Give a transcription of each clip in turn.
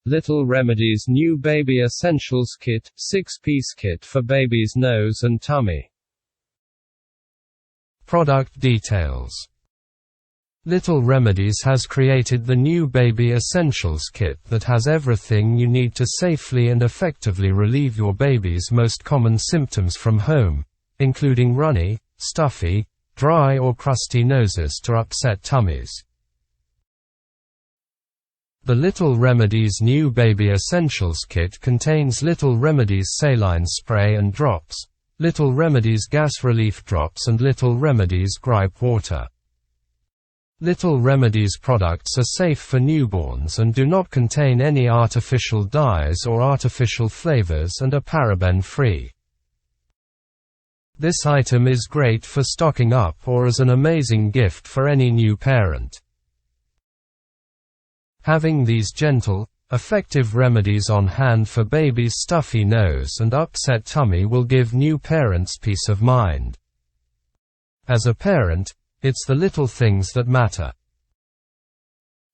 Little Remedies New Baby Essentials Kit, 6-piece kit for baby's nose and tummy. Product details. Little Remedies has created the new Baby Essentials Kit that has everything you need to safely and effectively relieve your baby's most common symptoms from home, including runny, stuffy, dry or crusty noses to upset tummies. The Little Remedies New Baby Essentials Kit contains Little Remedies Saline Spray and Drops, Little Remedies Gas Relief Drops and Little Remedies Gripe Water. Little Remedies products are safe for newborns and do not contain any artificial dyes or artificial flavors and are paraben-free. This item is great for stocking up or as an amazing gift for any new parent. Having these gentle, effective remedies on hand for baby's stuffy nose and upset tummy will give new parents peace of mind. As a parent, it's the little things that matter.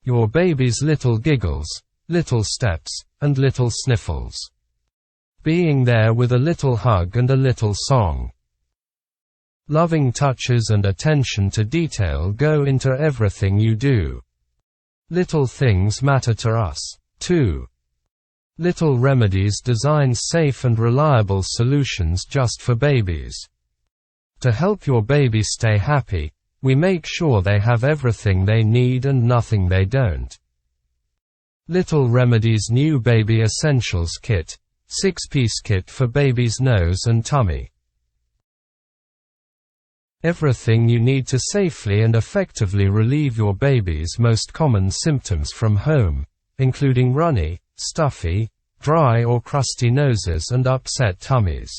Your baby's little giggles, little steps, and little sniffles. Being there with a little hug and a little song. Loving touches and attention to detail go into everything you do. Little things matter to us, too. Little Remedies designs safe and reliable solutions just for babies. To help your baby stay happy, we make sure they have everything they need and nothing they don't. Little Remedies New Baby Essentials Kit, 6-piece kit for baby's nose and tummy. Everything you need to safely and effectively relieve your baby's most common symptoms from home, including runny, stuffy, dry or crusty noses and upset tummies.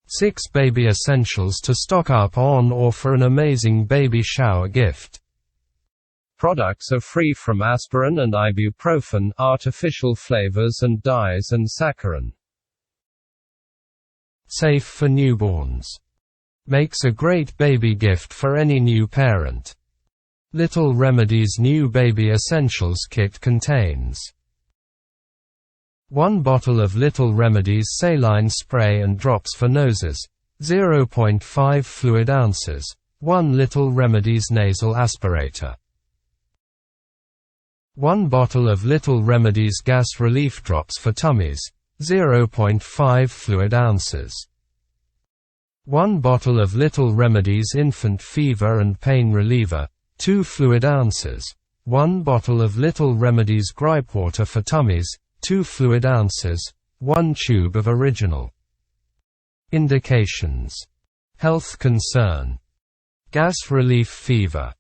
6 baby essentials to stock up on or for an amazing baby shower gift. Products are free from aspirin and ibuprofen, artificial flavors and dyes and saccharin. Safe for newborns. Makes a great baby gift for any new parent. Little Remedies New Baby Essentials Kit contains 1 bottle of Little Remedies Saline Spray and Drops for Noses, 0.5 fluid ounces, 1 Little Remedies Nasal Aspirator. 1 bottle of Little Remedies Gas Relief Drops for Tummies, 0.5 fluid ounces. 1 bottle of Little Remedies Infant Fever and Pain Reliever, 2 fluid ounces. 1 bottle of Little Remedies Gripe Water for Tummies, 2 fluid ounces. 1 tube of original. Indications. Health concern. Gas relief fever.